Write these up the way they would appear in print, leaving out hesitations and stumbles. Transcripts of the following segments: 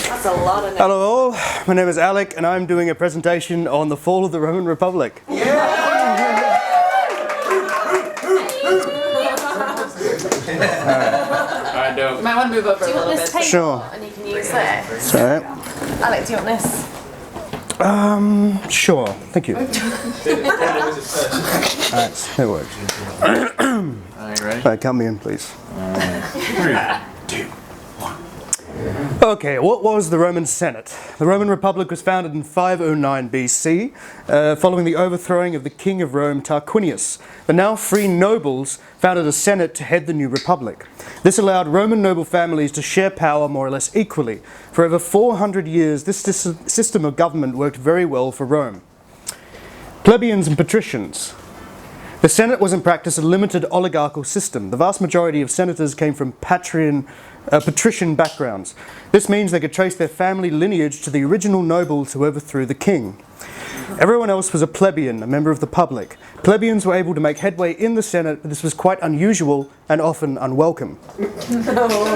That's a lot of names. Hello all, my name is Alec and I'm doing a presentation on the fall of the Roman Republic. Alright, dope. You might want to move over a little bit. Sure. And you can use this. Sorry. Alec, do you want this? Sure, thank you. Alright, it works. Alright, ready? Alright, count me in please. 3, 2, 1. Okay, what was the Roman Senate? The Roman Republic was founded in 509 BC, following the overthrowing of the king of Rome, Tarquinius. The now free nobles founded a senate to head the new republic. This allowed Roman noble families to share power more or less equally. For over 400 years, this system of government worked very well for Rome. Plebeians and patricians. The Senate was in practice a limited oligarchical system. The vast majority of senators came from patrician backgrounds. This means they could trace their family lineage to the original nobles who overthrew the king. Everyone else was a plebeian, a member of the public. Plebeians were able to make headway in the Senate, but this was quite unusual and often unwelcome.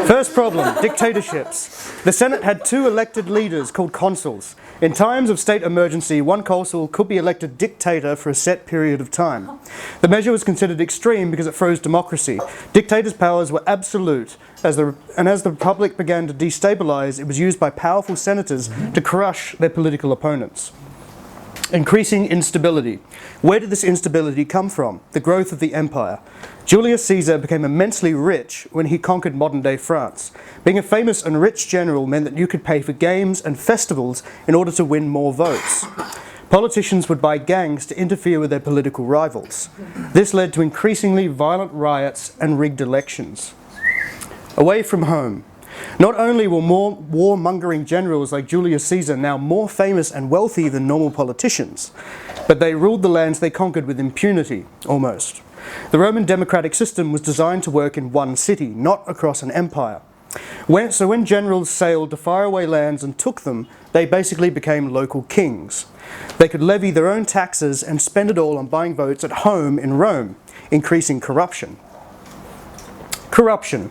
First problem, dictatorships. The Senate had 2 elected leaders called consuls. In times of state emergency, one consul could be elected dictator for a set period of time. The measure was considered extreme because it froze democracy. Dictators' powers were absolute, as the republic began to destabilize, it was used by powerful senators to crush their political opponents. Increasing instability. Where did this instability come from? The growth of the empire. Julius Caesar became immensely rich when he conquered modern-day France. Being a famous and rich general meant that you could pay for games and festivals in order to win more votes. Politicians would buy gangs to interfere with their political rivals. This led to increasingly violent riots and rigged elections. Away from home. Not only were more warmongering generals like Julius Caesar now more famous and wealthy than normal politicians, but they ruled the lands they conquered with impunity, almost. The Roman democratic system was designed to work in one city, not across an empire. So when generals sailed to faraway lands and took them, they basically became local kings. They could levy their own taxes and spend it all on buying votes at home in Rome, increasing corruption. Corruption.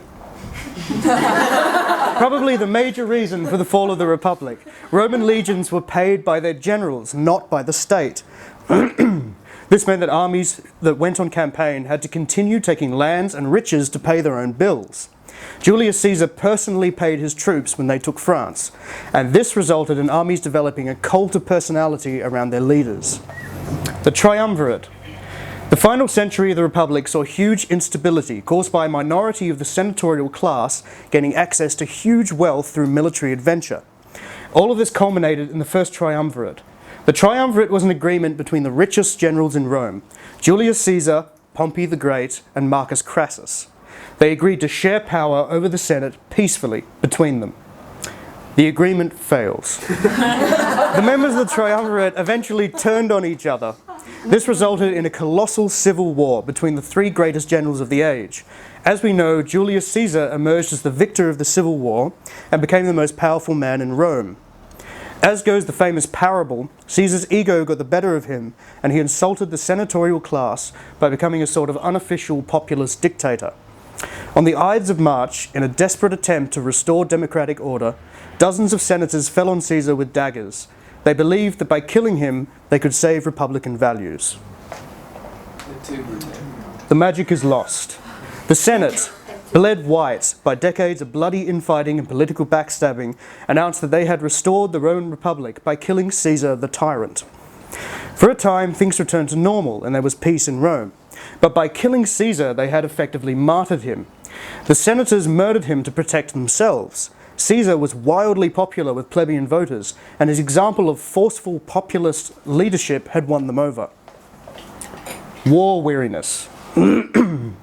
Probably the major reason for the fall of the Republic. Roman legions were paid by their generals, not by the state. This meant that armies that went on campaign had to continue taking lands and riches to pay their own bills. Julius Caesar personally paid his troops when they took France, and this resulted in armies developing a cult of personality around their leaders. The triumvirate. The final century of the Republic saw huge instability caused by a minority of the senatorial class gaining access to huge wealth through military adventure. All of this culminated in the first triumvirate. The triumvirate was an agreement between the richest generals in Rome, Julius Caesar, Pompey the Great, and Marcus Crassus. They agreed to share power over the Senate peacefully between them. The agreement fails. The members of the triumvirate eventually turned on each other. This resulted in a colossal civil war between the 3 greatest generals of the age. As we know, Julius Caesar emerged as the victor of the civil war and became the most powerful man in Rome. As goes the famous parable, Caesar's ego got the better of him and he insulted the senatorial class by becoming a sort of unofficial populist dictator. On the Ides of March, in a desperate attempt to restore democratic order, dozens of senators fell on Caesar with daggers. They believed that by killing him, they could save Republican values. The magic is lost. The Senate, bled white by decades of bloody infighting and political backstabbing, announced that they had restored the Roman Republic by killing Caesar the tyrant. For a time, things returned to normal and there was peace in Rome. But by killing Caesar, they had effectively martyred him. The senators murdered him to protect themselves. Caesar was wildly popular with plebeian voters, and his example of forceful populist leadership had won them over. War weariness. The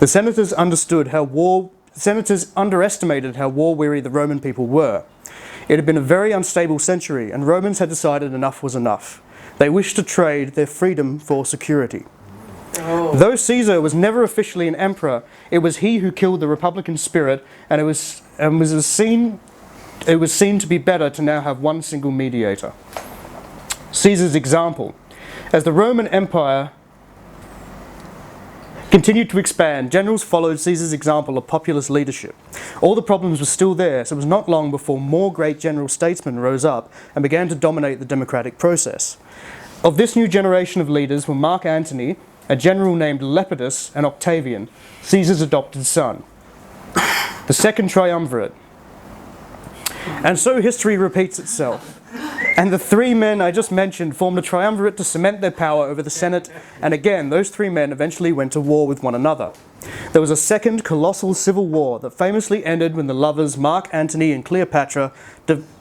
senators underestimated how war-weary the Roman people were. It had been a very unstable century, and Romans had decided enough was enough. They wished to trade their freedom for security. Though Caesar was never officially an emperor, it was he who killed the republican spirit, and it was seen to be better to now have one single mediator. Caesar's example. As the Roman Empire continued to expand. Generals followed Caesar's example of populist leadership. All the problems were still there, so it was not long before more great general statesmen rose up and began to dominate the democratic process. Of this new generation of leaders were Mark Antony, a general named Lepidus, and Octavian, Caesar's adopted son. The second triumvirate. And so history repeats itself. And the three men I just mentioned formed a triumvirate to cement their power over the Senate, and again, those three men eventually went to war with one another. There was a second colossal civil war that famously ended when the lovers Mark Antony and Cleopatra,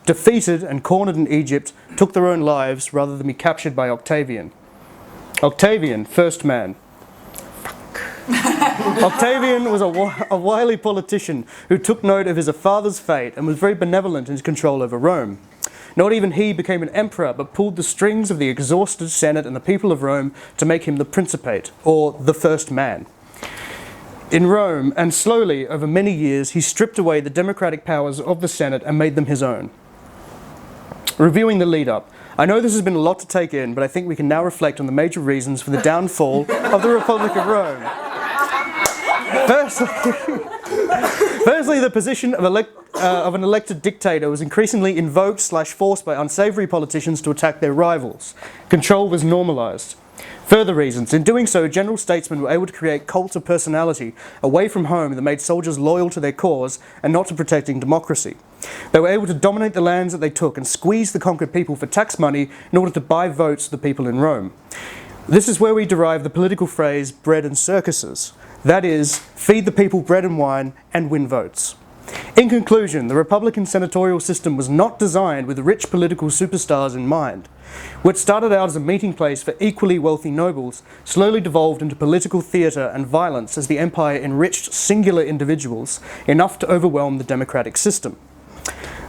defeated and cornered in Egypt, took their own lives rather than be captured by Octavian. Octavian, first man. Octavian was a wily politician who took note of his father's fate and was very benevolent in his control over Rome. Not even he became an emperor, but pulled the strings of the exhausted Senate and the people of Rome to make him the Principate, or the first man. In Rome, and slowly, over many years, he stripped away the democratic powers of the Senate and made them his own. Reviewing the lead-up, I know this has been a lot to take in, but I think we can now reflect on the major reasons for the downfall of the Republic of Rome. Firstly, the position of an elected dictator was increasingly invoked/forced by unsavory politicians to attack their rivals. Control was normalized. Further reasons. In doing so, general statesmen were able to create cults of personality away from home that made soldiers loyal to their cause and not to protecting democracy. They were able to dominate the lands that they took and squeeze the conquered people for tax money in order to buy votes of the people in Rome. This is where we derive the political phrase bread and circuses. That is, feed the people bread and wine and win votes. In conclusion, the Republican senatorial system was not designed with rich political superstars in mind. What started out as a meeting place for equally wealthy nobles slowly devolved into political theatre and violence as the empire enriched singular individuals enough to overwhelm the democratic system.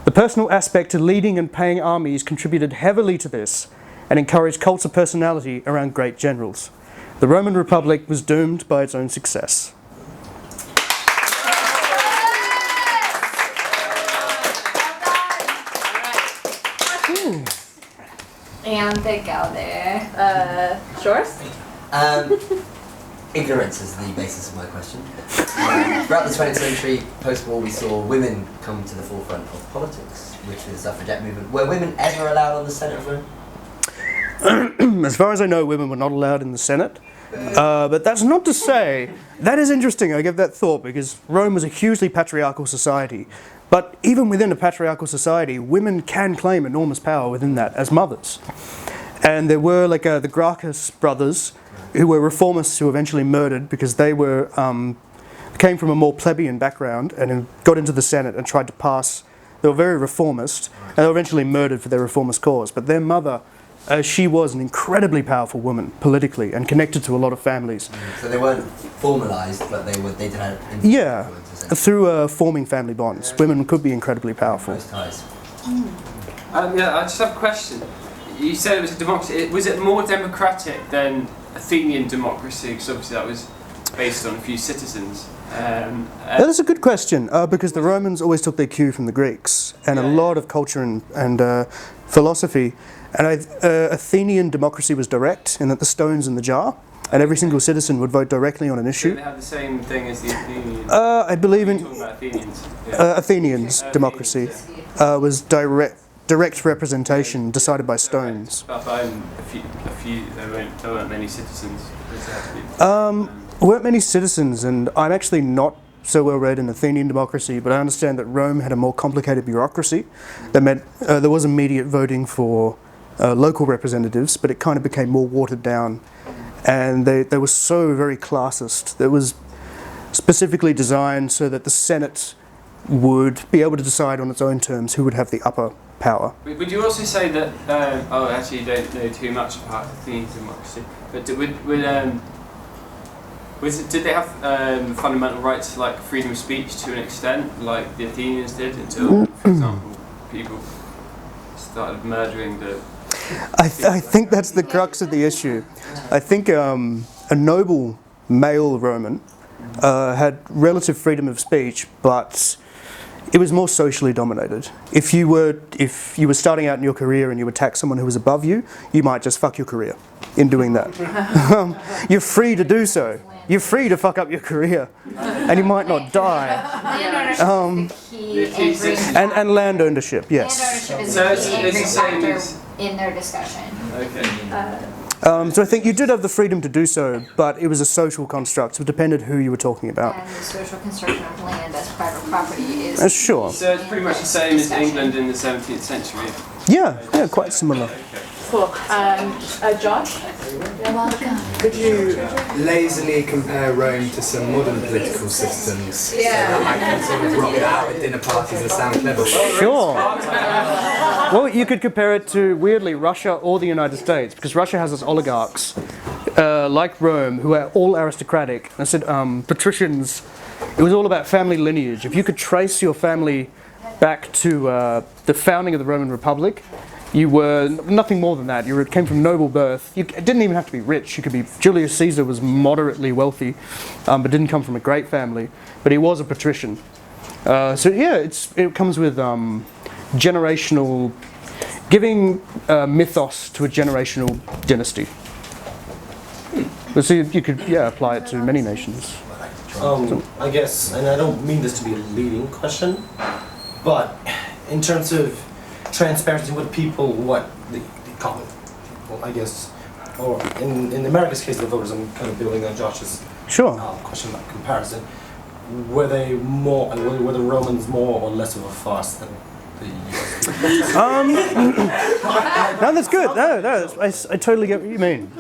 The personal aspect to leading and paying armies contributed heavily to this and encouraged cults of personality around great generals. The Roman Republic was doomed by its own success. And they go there. Shores? Ignorance is the basis of my question. Throughout the 20th century, post-war, we saw women come to the forefront of politics, which is the suffragette movement. Were women ever allowed on the Senate of Rome? As far as I know, women were not allowed in the Senate. But that's not to say, that is interesting, I give that thought, because Rome was a hugely patriarchal society. But even within a patriarchal society, women can claim enormous power within that as mothers. And there were the Gracchus brothers, who were reformists who eventually murdered because they were came from a more plebeian background and got into the Senate and tried to pass. They were very reformist, and they were eventually murdered for their reformist cause. But their mother, she was an incredibly powerful woman politically and connected to a lot of families. So they weren't formalised, but they did have influence. Yeah, through forming family bonds, women could be incredibly powerful. Close ties. Yeah, I just have a question. You said it was a democracy. Was it more democratic than Athenian democracy? Because obviously that was based on a few citizens. That is a good question, because the Romans always took their cue from the Greeks and a lot of culture and philosophy. And Athenian democracy was direct in that the stone's in the jar, and every single citizen would vote directly on an issue. Do they have the same thing as the Athenians? I believe in Talking about Athenians. Athenians' democracy was direct representation decided by stones. But there weren't many citizens. Weren't many citizens, and I'm actually not so well read in Athenian democracy, but I understand that Rome had a more complicated bureaucracy. That meant there was immediate voting for local representatives, but it kind of became more watered down, and they were so very classist. That was specifically designed so that the Senate would be able to decide on its own terms who would have the upper power. Would you also say that? Actually, you don't know too much about Athenian democracy, but did they have fundamental rights like freedom of speech to an extent, like the Athenians did, until, for example, people started murdering the... I think that's the crux of the issue. I think a noble male Roman had relative freedom of speech, but it was more socially dominated. If you were starting out in your career and you attack someone who was above you, you might just fuck your career in doing that. You're free to do so. You're free to fuck up your career, and you might not die. Land ownership is the key ingredient. And land ownership, yes. Land ownership is So the it's key the ingredient same factor as- in their discussion. Okay. So I think you did have the freedom to do so, but it was a social construct, so it depended who you were talking about. And the social construction of land as private property is. Sure. So it's pretty much the same as England in the 17th century. Yeah, quite similar. Cool. Josh? Could you lazily compare Rome to some modern political systems? So that I can sort of rock it out at dinner parties and sound clever. Sure. Well, you could compare it to, weirdly, Russia or the United States, because Russia has its oligarchs, like Rome, who are all aristocratic. I said patricians, it was all about family lineage. If you could trace your family back to the founding of the Roman Republic, you were nothing more than that. You came from noble birth. You didn't even have to be rich. You could be. Julius Caesar was moderately wealthy, but didn't come from a great family. But he was a patrician. So yeah, it comes with generational, giving mythos to a generational dynasty. So you could apply it to many nations. I guess, and I don't mean this to be a leading question, but in terms of transparency with people, what the common people, I guess, or in America's case, the voters, I'm kind of building on Josh's question about comparison. Were the Romans more or less of a farce than the US? No, that's good. No, I totally get what you mean.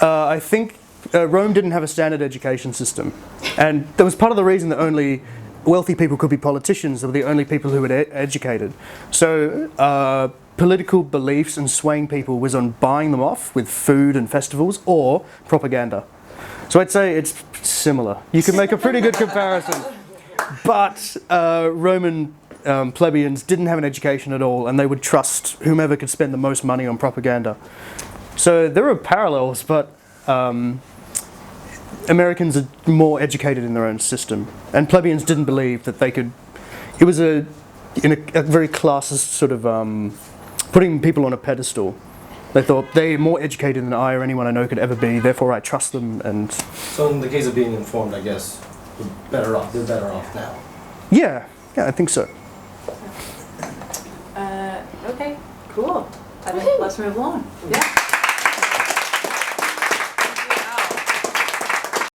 I think Rome didn't have a standard education system, and that was part of the reason that only wealthy people could be politicians. They were the only people who were educated. So political beliefs and swaying people was on buying them off with food and festivals or propaganda. So I'd say it's similar. You can make a pretty good comparison. But Roman plebeians didn't have an education at all, and they would trust whomever could spend the most money on propaganda. So there are parallels, but Americans are more educated in their own system, and plebeians didn't believe that they could. It was in a very classist sort of putting people on a pedestal. They thought they're more educated than I or anyone I know could ever be. Therefore, I trust them. And so, in the case of being informed, I guess we're better off. They're better off now. Yeah, I think so. Okay, cool. I think let's move on. Yeah.